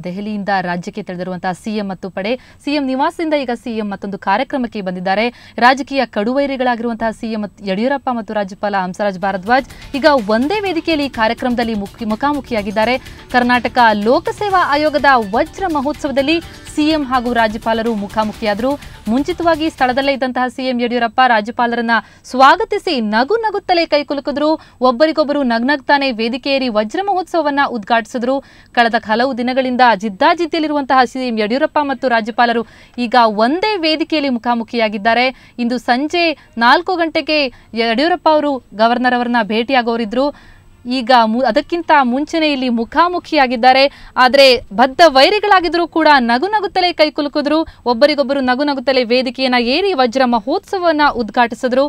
ದೆಹಲಿಯಿಂದ ರಾಜ್ಯಕ್ಕೆ ತೆರಳಿರುವಂತಹ ಸಿಎಂ ಮತ್ತು ಪಡೆ ಸಿಎಂ ನಿವಾಸದಿಂದ ಈಗ ಸಿಎಂ ಮತ್ತೊಂದು ಕಾರ್ಯಕ್ರಮಕ್ಕೆ ಬಂದಿದ್ದಾರೆ. ರಾಜಕೀಯ ಕಡುವೈರಿಗಳಾಗಿರುವಂತಹ ಸಿಎಂ ಯಡಿಯೂರಪ್ಪ ಮತ್ತು ರಾಜ್ಯಪಾಲ ಹಂಸರಾಜ್ ಭಾರದ್ವಾಜ್ ಈಗ ಒಂದೇ ವೇದಿಕೆಯಲ್ಲಿ ಈ ಕಾರ್ಯಕ್ರಮದಲ್ಲಿ ಮುಖಾಮುಖಿಯಾಗಿದ್ದಾರೆ. ಕರ್ನಾಟಕ ಲೋಕಸೇವಾ ಆಯೋಗದ ವಜ್ರ ಮಹೋತ್ಸವದಲ್ಲಿ ಸಿಎಂ ಹಾಗೂ ರಾಜ್ಯಪಾಲರು ಮುಖಾಮುಖಿಯಾದರು. ಮುಂಚಿತವಾಗಿ ಸ್ಥಳದಲ್ಲೇ ಇದ್ದಂತಹ ಸಿಎಂ ಯಡಿಯೂರಪ್ಪ ರಾಜ್ಯಪಾಲರನ್ನ ಸ್ವಾಗತಿಸಿ ನಗು ನಗುತ್ತಲೇ ಕೈಕುಲುಕಿದ್ರು. ಒಬ್ಬರಿಗೊಬ್ಬರು ನಗ್ನಗ್ತಾನೆ ವೇದಿಕೆಯೇರಿ ವಜ್ರ ಮಹೋತ್ಸವವನ್ನ ಉದ್ಘಾಟಿಸಿದ್ರು. ಕಳೆದ ಹಲವು ದಿನಗಳಿಂದ ಜಿದ್ದಾಜಿದ್ದಿಯಲ್ಲಿರುವಂತಹ ಸಿಎಂ ಯಡಿಯೂರಪ್ಪ ಮತ್ತು ರಾಜ್ಯಪಾಲರು ಈಗ ಒಂದೇ ವೇದಿಕೆಯಲ್ಲಿ ಮುಖಾಮುಖಿಯಾಗಿದ್ದಾರೆ. ಇಂದು ಸಂಜೆ 4 ಗಂಟೆಗೆ ಯಡಿಯೂರಪ್ಪ ಅವರು ಗವರ್ನರ್ ಅವರನ್ನ ಭೇಟಿಯಾಗೋರಿದ್ರು. ಈಗ ಅದಕ್ಕಿಂತ ಮುಂಚೆನೇ ಇಲ್ಲಿ ಮುಖಾಮುಖಿಯಾಗಿದ್ದಾರೆ. ಆದರೆ ಬದ್ಧ ವೈರಿಗಳಾಗಿದ್ರೂ ಕೂಡ ನಗು ನಗುತ್ತಲೇ ಕೈಕುಲುಕಿದ್ರು. ಒಬ್ಬರಿಗೊಬ್ಬರು ನಗು ನಗುತ್ತಲೇ ವೇದಿಕೆಯನ್ನ ಏರಿ ವಜ್ರ ಮಹೋತ್ಸವವನ್ನ ಉದ್ಘಾಟಿಸಿದ್ರು.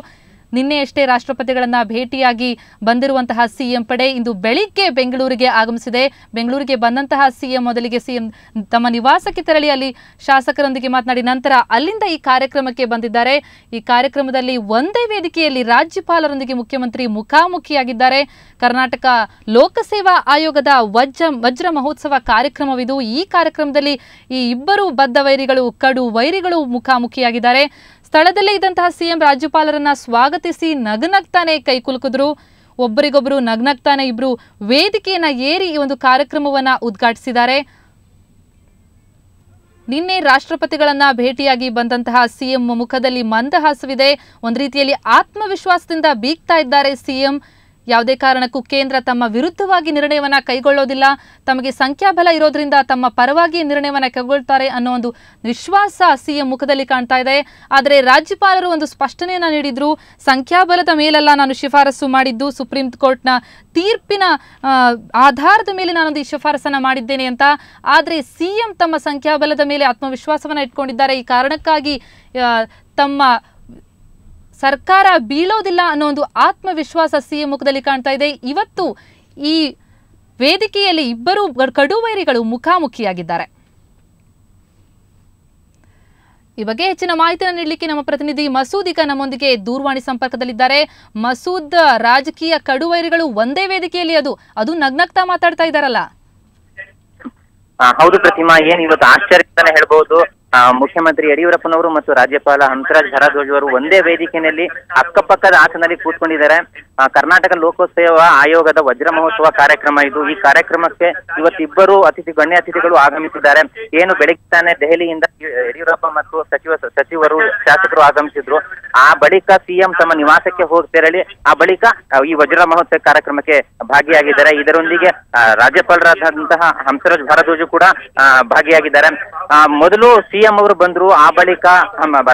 ನಿನ್ನೆಯಷ್ಟೇ ರಾಷ್ಟ್ರಪತಿಗಳನ್ನ ಭೇಟಿಯಾಗಿ ಬಂದಿರುವಂತಹ ಸಿಎಂ ಪಡೆ ಇಂದು ಬೆಳಿಗ್ಗೆ ಬೆಂಗಳೂರಿಗೆ ಆಗಮಿಸಿದೆ. ಬೆಂಗಳೂರಿಗೆ ಬಂದಂತಹ ಸಿಎಂ ಮೊದಲಿಗೆ ಸಿಎಂ ತಮ್ಮ ನಿವಾಸಕ್ಕೆ ತೆರಳಿ ಅಲ್ಲಿ ಶಾಸಕರೊಂದಿಗೆ ಮಾತನಾಡಿ ನಂತರ ಅಲ್ಲಿಂದ ಈ ಕಾರ್ಯಕ್ರಮಕ್ಕೆ ಬಂದಿದ್ದಾರೆ. ಈ ಕಾರ್ಯಕ್ರಮದಲ್ಲಿ ಒಂದೇ ವೇದಿಕೆಯಲ್ಲಿ ರಾಜ್ಯಪಾಲರೊಂದಿಗೆ ಮುಖ್ಯಮಂತ್ರಿ ಮುಖಾಮುಖಿಯಾಗಿದ್ದಾರೆ. ಕರ್ನಾಟಕ ಲೋಕಸೇವಾ ಆಯೋಗದ ವಜ್ರ ಮಹೋತ್ಸವ ಕಾರ್ಯಕ್ರಮವಿದು. ಈ ಕಾರ್ಯಕ್ರಮದಲ್ಲಿ ಈ ಇಬ್ಬರು ಬದ್ಧ ವೈರಿಗಳು ಕಡು ವೈರಿಗಳು ಮುಖಾಮುಖಿಯಾಗಿದ್ದಾರೆ. ಸ್ಥಳದಲ್ಲೇ ಇದ್ದಂತಹ ಸಿಎಂ ರಾಜ್ಯಪಾಲರನ್ನ ಸ್ವಾಗತಿಸಿ ನಗನಗ್ತಾನೆ ಕೈಕುಲುಕಿದ್ರು. ಒಬ್ಬರಿಗೊಬ್ಬರು ನಗ್ನಗ್ತಾನೆ ಇಬ್ರು ವೇದಿಕೆಯನ್ನ ಏರಿ ಈ ಒಂದು ಕಾರ್ಯಕ್ರಮವನ್ನ ಉದ್ಘಾಟಿಸಿದ್ದಾರೆ. ನಿನ್ನೆ ರಾಷ್ಟ್ರಪತಿಗಳನ್ನ ಭೇಟಿಯಾಗಿ ಬಂದಂತಹ ಸಿಎಂ ಮುಖದಲ್ಲಿ ಮಂದಹಾಸವಿದೆ. ಒಂದು ರೀತಿಯಲ್ಲಿ ಆತ್ಮವಿಶ್ವಾಸದಿಂದ ಬೀಗ್ತಾ ಇದ್ದಾರೆ ಸಿಎಂ. ಯಾವುದೇ ಕಾರಣಕ್ಕೂ ಕೇಂದ್ರ ತಮ್ಮ ವಿರುದ್ಧವಾಗಿ ನಿರ್ಣಯವನ್ನ ಕೈಗೊಳ್ಳೋದಿಲ್ಲ, ತಮಗೆ ಸಂಖ್ಯಾಬಲ ಇರೋದ್ರಿಂದ ತಮ್ಮ ಪರವಾಗಿ ನಿರ್ಣಯವನ್ನ ಕೈಗೊಳ್ತಾರೆ ಅನ್ನೋ ಒಂದು ವಿಶ್ವಾಸ ಸಿಎಂ ಮುಖದಲ್ಲಿ ಕಾಣ್ತಾ ಇದೆ. ಆದರೆ ರಾಜ್ಯಪಾಲರು ಒಂದು ಸ್ಪಷ್ಟನೆಯನ್ನ ನೀಡಿದ್ರು. ಸಂಖ್ಯಾಬಲದ ಮೇಲೆಲ್ಲ ನಾನು ಶಿಫಾರಸು ಮಾಡಿದ್ದು ಸುಪ್ರೀಂ ಕೋರ್ಟ್ನ ತೀರ್ಪಿನ ಆಧಾರದ ಮೇಲೆ ನಾನೊಂದು ಈ ಶಿಫಾರಸನ್ನ ಮಾಡಿದ್ದೇನೆ ಅಂತ. ಆದರೆ ಸಿಎಂ ತಮ್ಮ ಸಂಖ್ಯಾಬಲದ ಮೇಲೆ ಆತ್ಮವಿಶ್ವಾಸವನ್ನ ಇಟ್ಕೊಂಡಿದ್ದಾರೆ. ಈ ಕಾರಣಕ್ಕಾಗಿ ತಮ್ಮ ಸರ್ಕಾರ ಬೀಳೋದಿಲ್ಲ ಅನ್ನೋ ಒಂದು ಆತ್ಮವಿಶ್ವಾಸ ಸಿಎಂ ಮುಖದಲ್ಲಿ ಕಾಣ್ತಾ ಇದೆ. ಇವತ್ತು ಈ ವೇದಿಕೆಯಲ್ಲಿ ಇಬ್ಬರು ಕಡುವೈರಿಗಳು ಮುಖಾಮುಖಿಯಾಗಿದ್ದಾರೆ. ಈ ಬಗ್ಗೆ ಹೆಚ್ಚಿನ ಮಾಹಿತಿಯನ್ನು ನೀಡಲಿಕ್ಕೆ ನಮ್ಮ ಪ್ರತಿನಿಧಿ ಮಸೂದ್ ಈಗ ನಮ್ಮೊಂದಿಗೆ ದೂರವಾಣಿ ಸಂಪರ್ಕದಲ್ಲಿದ್ದಾರೆ. ಮಸೂದ್, ರಾಜಕೀಯ ಕಡುವೈರಿಗಳು ಒಂದೇ ವೇದಿಕೆಯಲ್ಲಿ ಅದು ನಗ್ನಗ್ತಾ ಮಾತಾಡ್ತಾ ಇದ್ದಾರಲ್ಲ? ಹೌದು ಪ್ರತಿಮಾ, ಏನ್ ಇವತ್ತು ಆಶ್ಚರ್ಯ ಅಂತಾನೆ ಹೇಳ್ಬಹುದು. ಮುಖ್ಯಮಂತ್ರಿ ಯಡಿಯೂರಪ್ಪನವರು ಮತ್ತು ರಾಜ್ಯಪಾಲ ಹಂಸರಾಜ್ ಭಾರದ್ವಾಜ್ ಅವರು ಒಂದೇ ವೇದಿಕೆಯಲ್ಲಿ ಅಕ್ಕಪಕ್ಕದ ಆಸನದಲ್ಲಿ ಕೂತ್ಕೊಂಡಿದ್ದಾರೆ. ಕರ್ನಾಟಕ ಲೋಕಸೇವಾ ಆಯೋಗದ ವಜ್ರ ಮಹೋತ್ಸವ ಕಾರ್ಯಕ್ರಮ ಇದು. ಈ ಕಾರ್ಯಕ್ರಮಕ್ಕೆ ಇವತ್ತಿಬ್ಬರು ಗಣ್ಯ ಅತಿಥಿಗಳು ಆಗಮಿಸಿದ್ದಾರೆ. ಏನು ಬೆಳಗ್ಗೆ ತಾನೇ ದೆಹಲಿಯಿಂದ ಯಡಿಯೂರಪ್ಪ ಮತ್ತು ಸಚಿವರು ಶಾಸಕರು ಆಗಮಿಸಿದ್ರು. ಆ ಬಳಿಕ ಸಿಎಂ ತಮ್ಮ ನಿವಾಸಕ್ಕೆ ಹೋಗಿ ತೆರಳಿ ಆ ಬಳಿಕ ಈ ವಜ್ರ ಮಹೋತ್ಸವ ಕಾರ್ಯಕ್ರಮಕ್ಕೆ ಭಾಗಿಯಾಗಿದ್ದಾರೆ. ಇದರೊಂದಿಗೆ ರಾಜ್ಯಪಾಲರಾದಂತಹ ಹಂಸರಾಜ್ ಭಾರದ್ವಾಜ್ ಕೂಡ ಭಾಗಿಯಾಗಿದ್ದಾರೆ. ಮೊದಲು ಸಿಎಂ ಅವರು ಬಂದ್ರು, ಆ ಬಳಿಕ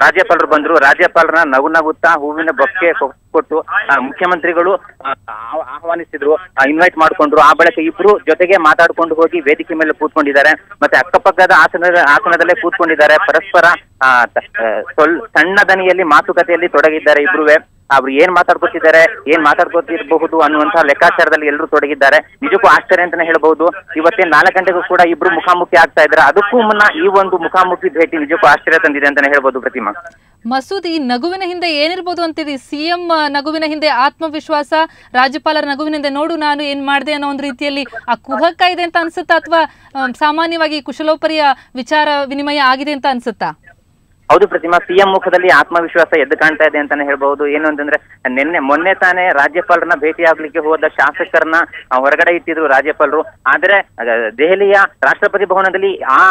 ರಾಜ್ಯಪಾಲರು ಬಂದ್ರು. ರಾಜ್ಯಪಾಲರನ್ನ ನಗು ನಗುತ್ತಾ ಹೂವಿನ ಬೊಕ್ಕೆ ಕೊಟ್ಟು ಮುಖ್ಯಮಂತ್ರಿಗಳು ಆಹ್ವಾನಿಸಿದ್ರು, ಇನ್ವೈಟ್ ಮಾಡ್ಕೊಂಡ್ರು. ಆ ಬಳಿಕ ಇಬ್ರು ಜೊತೆಗೆ ಮಾತಾಡ್ಕೊಂಡು ಹೋಗಿ ವೇದಿಕೆ ಮೇಲೆ ಕೂತ್ಕೊಂಡಿದ್ದಾರೆ. ಮತ್ತೆ ಅಕ್ಕಪಕ್ಕದ ಆಸನದಲ್ಲೇ ಕೂತ್ಕೊಂಡಿದ್ದಾರೆ. ಪರಸ್ಪರ ಸಣ್ಣ ದನಿಯಲ್ಲಿ ಮಾತುಕತೆಯಲ್ಲಿ ತೊಡಗಿದ್ದಾರೆ ಇಬ್ರುವೆ. ಅವ್ರು ಏನ್ ಮಾತಾಡ್ಕೋತಿರಬಹುದು ಅನ್ನುವಂತಹ ಲೆಕ್ಕಾಚಾರದಲ್ಲಿ ಎಲ್ಲರೂ ತೊಡಗಿದ್ದಾರೆ. ನಿಜಕ್ಕೂ ಆಶ್ಚರ್ಯ ಅಂತಾನೆ ಹೇಳ್ಬಹುದು. ಇವತ್ತೇ 4 ಗಂಟೆಗೂ ಕೂಡ ಇಬ್ರು ಮುಖಾಮುಖಿ ಆಗ್ತಾ ಇದ್ದಾರೆ. ಅದಕ್ಕೂ ಮುನ್ನ ಈ ಒಂದು ಮುಖಾಮುಖಿ ಭೇಟಿ ನಿಜಕ್ಕೂ ಆಶ್ಚರ್ಯ ತಂದಿದೆ ಅಂತಾನೆ ಹೇಳ್ಬಹುದು ಪ್ರತಿಮಾ. ಮಸೂದ್, ಈ ನಗುವಿನ ಹಿಂದೆ ಏನಿರ್ಬೋದು ಅಂತೀರಿ? ಸಿಎಂ ನಗುವಿನ ಹಿಂದೆ ಆತ್ಮವಿಶ್ವಾಸ, ರಾಜ್ಯಪಾಲರ ನಗುವಿನ ಹಿಂದೆ ನೋಡು ನಾನು ಏನ್ ಮಾಡಿದೆ ಅನ್ನೋ ಒಂದು ರೀತಿಯಲ್ಲಿ ಆ ಕುಹಕ ಇದೆ ಅಂತ ಅನ್ಸುತ್ತಾ, ಅಥವಾ ಸಾಮಾನ್ಯವಾಗಿ ಕುಶಲೋಪರಿಯ ವಿಚಾರ ವಿನಿಮಯ ಆಗಿದೆ ಅಂತ ಅನ್ಸುತ್ತಾ? ಹೌದು ಪ್ರತಿಮಾ, ಸಿಎಂ ಮುಖದಲ್ಲಿ ಆತ್ಮವಿಶ್ವಾಸ ಎದ್ದು ಕಾಣ್ತಾ ಇದೆ ಅಂತಾನೆ ಹೇಳ್ಬಹುದು. ಏನು ಅಂತಂದ್ರೆ ಮೊನ್ನೆ ತಾನೇ ರಾಜ್ಯಪಾಲರನ್ನ ಭೇಟಿ ಆಗ್ಲಿಕ್ಕೆ ಹೋದ ಶಾಸಕರನ್ನ ಹೊರಗಡೆ ಇಟ್ಟಿದ್ರು ರಾಜ್ಯಪಾಲರು. ಆದ್ರೆ ದೆಹಲಿಯ ರಾಷ್ಟ್ರಪತಿ ಭವನದಲ್ಲಿ ಆ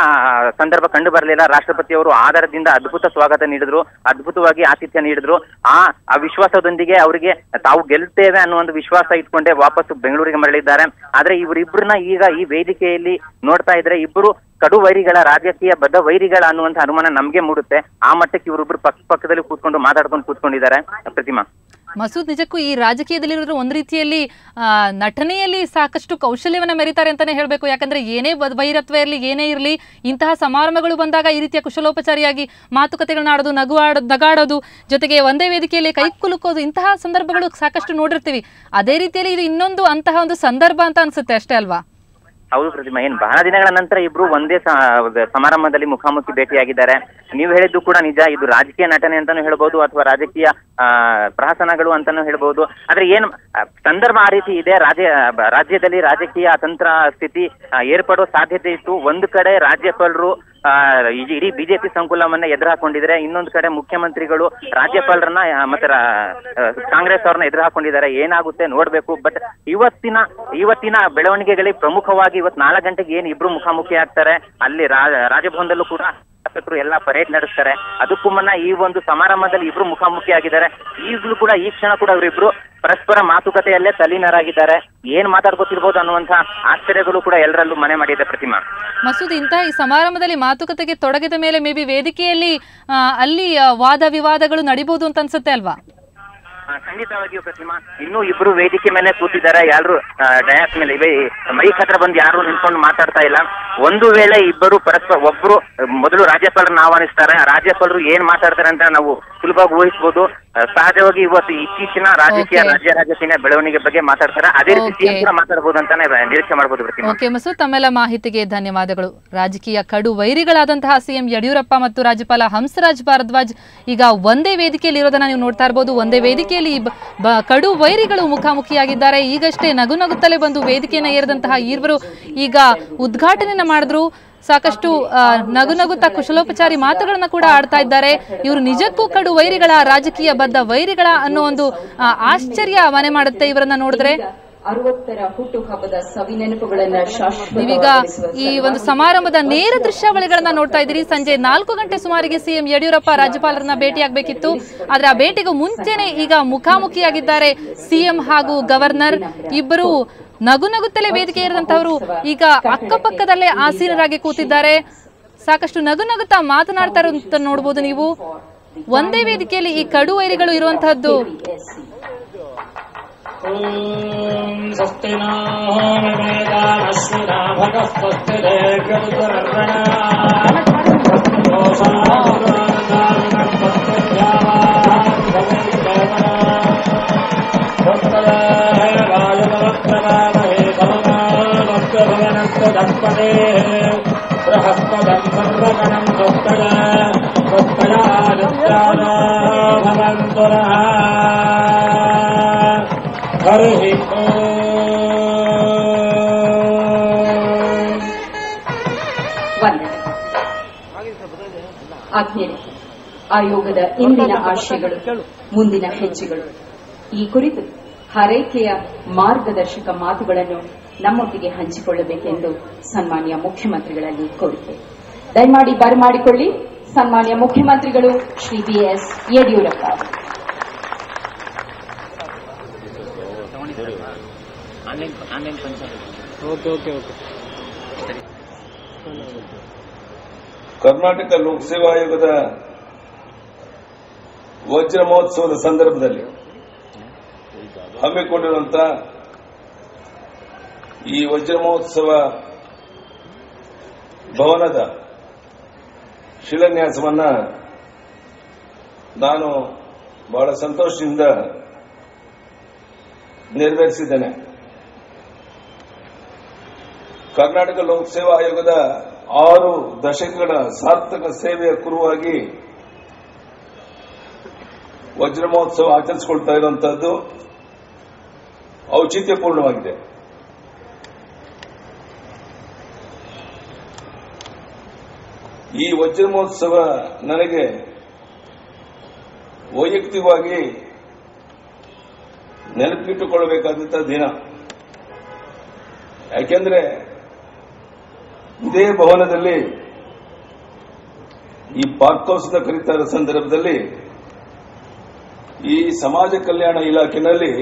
ಸಂದರ್ಭ ಕಂಡು ಬರಲಿಲ್ಲ. ರಾಷ್ಟ್ರಪತಿ ಅವರು ಆಧಾರದಿಂದ ಅದ್ಭುತ ಸ್ವಾಗತ ನೀಡಿದ್ರು, ಅದ್ಭುತವಾಗಿ ಆತಿಥ್ಯ ನೀಡಿದ್ರು. ಆ ವಿಶ್ವಾಸದೊಂದಿಗೆ ಅವರಿಗೆ ತಾವು ಗೆಲ್ತೇವೆ ಅನ್ನೋ ಒಂದು ವಿಶ್ವಾಸ ಇಟ್ಕೊಂಡೆ ವಾಪಸ್ ಬೆಂಗಳೂರಿಗೆ ಮರಳಿದ್ದಾರೆ. ಆದ್ರೆ ಇವರಿಬ್ಬರನ್ನ ಈಗ ಈ ವೇದಿಕೆಯಲ್ಲಿ ನೋಡ್ತಾ ಇದ್ರೆ ಇಬ್ಬರು ಕಡು ವೈರಿಗಳ, ರಾಜಕೀಯ ಬದ್ಧ ವೈರಿಗಳ ಅನ್ನುವಂತ ಅನುಮಾನ ನಮ್ಗೆ ಮೂಡುತ್ತೆ. ಆ ಮಟ್ಟಕ್ಕೆ ಇವರಿಬ್ರು ಪಕ್ಕದಲ್ಲಿ ಕೂತ್ಕೊಂಡು ಕೂತ್ಕೊಂಡಿದ್ದಾರೆ ಪ್ರತಿಮಾ. ಮಸೂದ್, ನಿಜಕ್ಕೂ ಈ ರಾಜಕೀಯದಲ್ಲಿರೋರು ಒಂದು ರೀತಿಯಲ್ಲಿ ನಟನೆಯಲ್ಲಿ ಸಾಕಷ್ಟು ಕೌಶಲ್ಯವನ್ನ ಮೆರೀತಾರೆ ಅಂತಾನೆ ಹೇಳ್ಬೇಕು. ಯಾಕಂದ್ರೆ ಏನೇ ವೈರತ್ವ ಇರಲಿ, ಏನೇ ಇರಲಿ, ಇಂತಹ ಸಮಾರಂಭಗಳು ಬಂದಾಗ ಈ ರೀತಿಯ ಕುಶಲೋಪಚಾರಿಯಾಗಿ ಮಾತುಕತೆಗಳನ್ನ ಆಡೋದು, ನಗಾಡೋದು, ಜೊತೆಗೆ ಒಂದೇ ವೇದಿಕೆಯಲ್ಲಿ ಕೈ ಕುಲುಕೋದು, ಇಂತಹ ಸಂದರ್ಭಗಳು ಸಾಕಷ್ಟು ನೋಡಿರ್ತೀವಿ. ಅದೇ ರೀತಿಯಲ್ಲಿ ಇದು ಇನ್ನೊಂದು ಅಂತಹ ಒಂದು ಸಂದರ್ಭ ಅಂತ ಅನ್ಸುತ್ತೆ ಅಷ್ಟೇ ಅಲ್ವಾ? ಹೌದು ಪ್ರತಿಮಾ, ಏನ್ ಬಹಳ ದಿನಗಳ ನಂತರ ಇಬ್ರು ಒಂದೇ ಸಮಾರಂಭದಲ್ಲಿ ಮುಖಾಮುಖಿ ಭೇಟಿಯಾಗಿದ್ದಾರೆ. ನೀವು ಹೇಳಿದ್ದು ಕೂಡ ನಿಜ, ಇದು ರಾಜಕೀಯ ನಟನೆ ಅಂತಾನು ಹೇಳ್ಬೋದು ಅಥವಾ ರಾಜಕೀಯ ಪ್ರಹಸನಗಳು ಅಂತಾನು ಹೇಳ್ಬೋದು. ಆದ್ರೆ ಏನ್ ಸಂದರ್ಭ ಆ ರೀತಿ ಇದೆ, ರಾಜ್ಯದಲ್ಲಿ ರಾಜಕೀಯ ಅತಂತ್ರ ಸ್ಥಿತಿ ಏರ್ಪಡೋ ಸಾಧ್ಯತೆ ಇತ್ತು. ಒಂದು ಕಡೆ ರಾಜ್ಯಪಾಲರು ಇಡೀ ಬಿಜೆಪಿ ಸಂಕುಲವನ್ನ ಎದುರು ಹಾಕೊಂಡಿದ್ದಾರೆ, ಇನ್ನೊಂದು ಕಡೆ ಮುಖ್ಯಮಂತ್ರಿಗಳು ರಾಜ್ಯಪಾಲರನ್ನ ಮತ್ತೆ ಕಾಂಗ್ರೆಸ್ ಅವ್ರನ್ನ ಎದುರು ಹಾಕೊಂಡಿದ್ದಾರೆ. ಏನಾಗುತ್ತೆ ನೋಡ್ಬೇಕು. ಬಟ್ ಇವತ್ತಿನ ಬೆಳವಣಿಗೆಗಳಿಗೆ ಪ್ರಮುಖವಾಗಿ ಇವತ್ತು 4 ಗಂಟೆಗೆ ಏನ್ ಇಬ್ರು ಮುಖಾಮುಖಿ ಆಗ್ತಾರೆ, ಅಲ್ಲಿ ರಾಜಭವನದಲ್ಲೂ ಕೂಡ ಶಾಸಕರು ಎಲ್ಲ ಪರೇಡ್ ನಡೆಸ್ತಾರೆ. ಅದಕ್ಕೂ ಮುನ್ನ ಈ ಒಂದು ಸಮಾರಂಭದಲ್ಲಿ ಇಬ್ರು ಮುಖಾಮುಖಿ ಆಗಿದ್ದಾರೆ. ಈಗಲೂ ಕೂಡ ಈ ಕ್ಷಣ ಕೂಡ ಇವರಿಬ್ರು ಪರಸ್ಪರ ಮಾತುಕತೆಯಲ್ಲೇ ತಲ್ಲೀನರಾಗಿದ್ದಾರೆ. ಏನ್ ಮಾತಾಡ್ಕೊತಿರ್ಬೋದು ಅನ್ನುವಂತಹ ಆಶ್ಚರ್ಯಗಳು ಕೂಡ ಎಲ್ಲರಲ್ಲೂ ಮನೆ ಮಾಡಿದೆ. ಪ್ರತಿಮಾ, ಮಸೂದ್, ಇಂತಹ ಈ ಸಮಾರಂಭದಲ್ಲಿ ಮಾತುಕತೆಗೆ ತೊಡಗಿದ ಮೇಲೆ ಮೇ ಬಿ ವೇದಿಕೆಯಲ್ಲಿ ಅಲ್ಲಿ ವಾದ ವಿವಾದಗಳು ನಡೀಬಹುದು ಅಂತ ಅನ್ಸುತ್ತೆ ಅಲ್ವಾ? ಖಂಡಿತವಾಗಿಯೂ ಪ್ರತಿಮಾ, ಇನ್ನೂ ಇಬ್ರು ವೇದಿಕೆ ಮೇಲೆ ಕೂತಿದ್ದಾರೆ. ಯಾರು ಡಯಾಸ್ ಮೇಲೆ ಮೈಕ್ ಹತ್ರ ಬಂದು ಯಾರು ನಿಂತ್ಕೊಂಡು ಮಾತಾಡ್ತಾ ಇಲ್ಲ. ಒಂದು ವೇಳೆ ಇಬ್ಬರು ಪರಸ್ಪರ ಒಬ್ರು ಮೊದಲು ರಾಜ್ಯಪಾಲರನ್ನ ಆಹ್ವಾನಿಸ್ತಾರೆ, ರಾಜ್ಯಪಾಲರು ಏನ್ ಮಾತಾಡ್ತಾರೆ ಅಂತ ನಾವು ಸುಲಭವಾಗಿ ಊಹಿಸಬಹುದು. ಸಹಜವಾಗಿ ಇವತ್ತು ಇತ್ತೀಚಿನ ರಾಜಕೀಯ ಬೆಳವಣಿಗೆ ಬಗ್ಗೆ ಮಾತಾಡ್ತಾರೆ. ಅದೇ ರೀತಿ ಸಿಎಂ ಕೂಡ ಮಾತಾಡಬಹುದು ಅಂತಾನೆ ನಿರೀಕ್ಷೆ ಮಾಡಬಹುದು. ಪ್ರತಿಮಾ, ಓಕೆ ಮಸೂದ್, ತಮ್ಮೆಲ್ಲ ಮಾಹಿತಿಗೆ ಧನ್ಯವಾದಗಳು. ರಾಜಕೀಯ ಕಡು ವೈರಿಗಳಾದಂತಹ ಸಿಎಂ ಯಡಿಯೂರಪ್ಪ ಮತ್ತು ರಾಜ್ಯಪಾಲ ಹಂಸರಾಜ್ ಭಾರದ್ವಾಜ್ ಈಗ ಒಂದೇ ವೇದಿಕೆಯಲ್ಲಿ ಇರೋದನ್ನ ನೀವು ನೋಡ್ತಾ ಇರಬಹುದು. ಒಂದೇ ವೇದಿಕೆಯಲ್ಲಿ ಕಡು ವೈರಿಗಳು ಮುಖಾಮುಖಿಯಾಗಿದ್ದಾರೆ. ಈಗಷ್ಟೇ ನಗು ನಗುತ್ತಲೇ ಬಂದು ವೇದಿಕೆಯನ್ನು ಏರಿದಂತಹ ಇವರು ಈಗ ಉದ್ಘಾಟನೆಯನ್ನ ಮಾಡಿದ್ರು. ಸಾಕಷ್ಟು ನಗುತ್ತಾ ಕುಶಲೋಪಚಾರಿ ಮಾತುಗಳನ್ನ ಕೂಡ ಆಡ್ತಾ ಇದ್ದಾರೆ. ಇವರು ನಿಜಕ್ಕೂ ಕಡು ವೈರಿಗಳ, ರಾಜಕೀಯ ಬದ್ಧ ವೈರಿಗಳ ಅನ್ನೋ ಒಂದು ಆಶ್ಚರ್ಯ ಮನೆ ಮಾಡುತ್ತೆ ಇವರನ್ನ ನೋಡಿದ್ರೆ. 60ರ ಹುಟ್ಟುಹಬ್ಬದ ಸವಿನೆನಪುಗಳನ್ನ ನೀವೀಗ ಈ ಒಂದು ಸಮಾರಂಭದ ನೇರ ದೃಶ್ಯಾವಳಿಗಳನ್ನ ನೋಡ್ತಾ ಇದ್ದೀರಿ. ಸಂಜೆ 4 ಗಂಟೆ ಸುಮಾರಿಗೆ ಸಿಎಂ ಯಡಿಯೂರಪ್ಪ ರಾಜ್ಯಪಾಲರನ್ನ ಭೇಟಿಯಾಗಬೇಕಿತ್ತು. ಆದ್ರೆ ಆ ಭೇಟಿಗೂ ಮುಂಚೆನೆ ಈಗ ಮುಖಾಮುಖಿಯಾಗಿದ್ದಾರೆ ಸಿಎಂ ಹಾಗೂ ಗವರ್ನರ್. ಇಬ್ಬರು ನಗುತ್ತಲೇ ವೇದಿಕೆ ಏರಿದಂತವರು ಈಗ ಅಕ್ಕಪಕ್ಕದಲ್ಲೇ ಆಸೀನರಾಗಿ ಕೂತಿದ್ದಾರೆ. ಸಾಕಷ್ಟು ನಗುತ್ತಾ ಮಾತನಾಡ್ತಾ ಇರುವಂತ ನೋಡಬಹುದು ನೀವು. ಒಂದೇ ವೇದಿಕೆಯಲ್ಲಿ ಈ ಕಡು ವೈರಿಗಳು ಇರುವಂತಹದ್ದು. ಆಜ್ಞೆ ಆಯೋಗದ ಇಂದಿನ ಆಶಯಗಳು, ಮುಂದಿನ ಹೆಜ್ಜೆಗಳು, ಈ ಕುರಿತು ಹಾರೈಕೆಯ ಮಾರ್ಗದರ್ಶಕ ಮಾತುಗಳನ್ನು ನಮ್ಮೊಟ್ಟಿಗೆ ಹಂಚಿಕೊಳ್ಳಬೇಕೆಂದು ಸನ್ಮಾನ್ಯ ಮುಖ್ಯಮಂತ್ರಿಗಳಲ್ಲಿ ಕೋರಿಕೆ. ದಯಮಾಡಿ ಬರಮಾಡಿಕೊಳ್ಳಿ ಸನ್ಮಾನ್ಯ ಮುಖ್ಯಮಂತ್ರಿಗಳು ಶ್ರೀ ಬಿಎಸ್ ಯಡಿಯೂರಪ್ಪ. ಕರ್ನಾಟಕ ಲೋಕಸೇವಾ ಆಯೋಗದ ವಜ್ರ ಮಹೋತ್ಸವದ ಸಂದರ್ಭದಲ್ಲಿ ಹಮ್ಮಿಕೊಂಡಿರುವಂತಹ ಈ ವಜ್ರ ಮಹೋತ್ಸವ ಭವನದ ಶಿಲಾನ್ಯಾಸವನ್ನ ನಾನು ಬಹಳ ಸಂತೋಷದಿಂದ ನೆರವೇರಿಸಿದ್ದೇನೆ. ಕರ್ನಾಟಕ ಲೋಕಸೇವಾ ಆಯೋಗದ 6 ದಶಕಗಳ ಸಾರ್ಥಕ ಸೇವೆಯ ಕುರುವಾಗಿ ವಜ್ರ ಮಹೋತ್ಸವ ಆಚರಿಸಿಕೊಳ್ತಾ ಇರುವಂತಹದ್ದು ಔಚಿತ್ಯಪೂರ್ಣವಾಗಿದೆ. ಈ ವಜ್ರ ಮಹೋತ್ಸವ ನನಗೆ ವೈಯಕ್ತಿಕವಾಗಿ ನೆನಪಿಟ್ಟುಕೊಳ್ಳಬೇಕಾದಂತಹ ದಿನ. ಯಾಕೆಂದ್ರೆ ಇದೇ ಭವನದಲ್ಲಿ ಈ ಪಾರ್ಕೋತ್ಸವ ಕರೀತಾ ಇರೋ ಸಂದರ್ಭದಲ್ಲಿ ಈ ಸಮಾಜ ಕಲ್ಯಾಣ ಇಲಾಖೆಯಲ್ಲಿ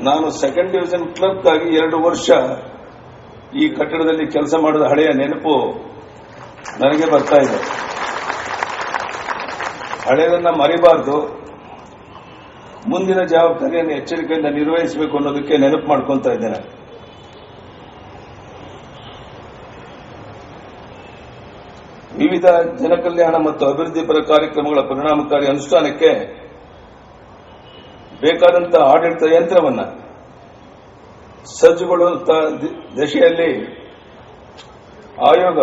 ನಾನು 2nd ಡಿವಿಷನ್ ಕ್ಲರ್ಕ್ ಆಗಿ 2 ವರ್ಷ ಈ ಕಟ್ಟಡದಲ್ಲಿ ಕೆಲಸ ಮಾಡಿದ ಹಳೆಯ ನೆನಪು ನನಗೆ ಬರ್ತಾ ಇದೆ. ಹಳೆಯದನ್ನ ಮರಿಬಾರದು, ಮುಂದಿನ ಜವಾಬ್ದಾರಿಯನ್ನು ಎಚ್ಚರಿಕೆಯಿಂದ ನಿರ್ವಹಿಸಬೇಕು ಅನ್ನೋದಕ್ಕೆ ನೆನಪು ಮಾಡ್ಕೊತಾ ಇದ್ದೇನೆ. ವಿವಿಧ ಜನಕಲ್ಯಾಣ ಮತ್ತು ಅಭಿವೃದ್ಧಿಪರ ಕಾರ್ಯಕ್ರಮಗಳ ಪರಿಣಾಮಕಾರಿ ಅನುಷ್ಠಾನಕ್ಕೆ ಬೇಕಾದಂತಹ ಆಡಳಿತ ಯಂತ್ರವನ್ನು ಸಜ್ಜುಗೊಳ್ಳುವಂತಹ ದಶೆಯಲ್ಲಿ ಆಯೋಗ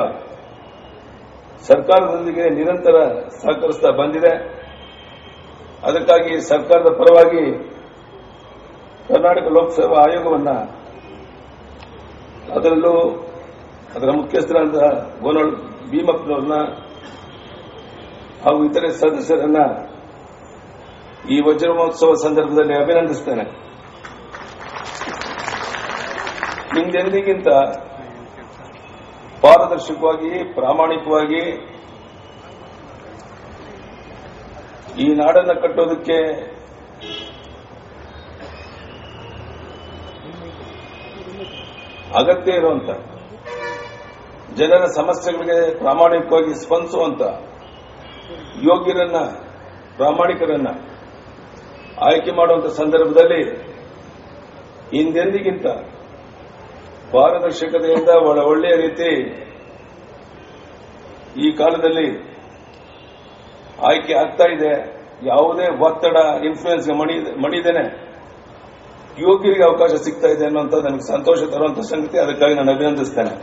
ಸರ್ಕಾರದೊಂದಿಗೆ ನಿರಂತರ ಸಹಕರಿಸ್ತಾ ಬಂದಿದೆ. ಅದಕ್ಕಾಗಿ ಸರ್ಕಾರದ ಪರವಾಗಿ ಕರ್ನಾಟಕ ಲೋಕಸೇವಾ ಆಯೋಗವನ್ನು, ಅದರಲ್ಲೂ ಅದರ ಮುಖ್ಯಸ್ಥರಾದ ಗೋನೋಳ್ ಭೀಮಪ್ಪನವ್ರನ್ನ ಹಾಗೂ ಇತರೆ ಸದಸ್ಯರನ್ನ ಈ ವಜ್ರ ಮಹೋತ್ಸವ ಸಂದರ್ಭದಲ್ಲಿ ಅಭಿನಂದಿಸ್ತೇನೆ. ಹಿಂದೆಂದಿಗಿಂತ ಪಾರದರ್ಶಕವಾಗಿ, ಪ್ರಾಮಾಣಿಕವಾಗಿ ಈ ನಾಡನ್ನು ಕಟ್ಟೋದಕ್ಕೆ ಅಗತ್ಯ ಇರುವಂತ ಜನರ ಸಮಸ್ಯೆಗಳಿಗೆ ಪ್ರಾಮಾಣಿಕವಾಗಿ ಸ್ಪಂದಿಸುವಂತ ಯೋಗ್ಯರನ್ನ, ಪ್ರಾಮಾಣಿಕರನ್ನ ಆಯ್ಕೆ ಮಾಡುವಂತ ಸಂದರ್ಭದಲ್ಲಿ ಹಿಂದೆಂದಿಗಿಂತ ಪಾರದರ್ಶಕತೆಯಿಂದ ಒಳ್ಳೆಯ ರೀತಿ ಈ ಕಾಲದಲ್ಲಿ ಆಯ್ಕೆ ಆಗ್ತಾ ಇದೆ. ಯಾವುದೇ ಒತ್ತಡ, ಇನ್ಫ್ಲೂಯೆನ್ಸ್ ಮಣಿದೇನೆ ಯೋಗ್ಯರಿಗೆ ಅವಕಾಶ ಸಿಗ್ತಾ ಇದೆ ಅನ್ನುವಂಥ ನನಗೆ ಸಂತೋಷ ತರುವಂತಹ ಸಂಗತಿ. ಅದಕ್ಕಾಗಿ ನಾನು ಅಭಿನಂದಿಸ್ತೇನೆ.